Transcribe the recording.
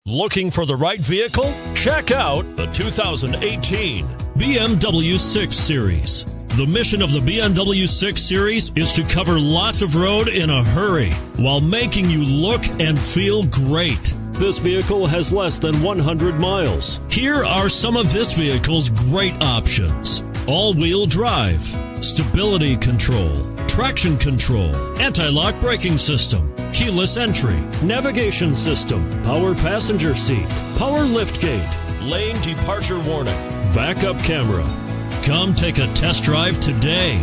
Looking for the right vehicle? Check out the 2018 BMW 6 Series. The mission of the BMW 6 Series is to cover lots of road in a hurry while making you look and feel great. This vehicle has less than 100 miles. Here are some of this vehicle's great options: all-wheel drive, stability control, traction control, anti-lock braking system, keyless entry, navigation system, power passenger seat, power liftgate, lane departure warning, backup camera. Come take a test drive today.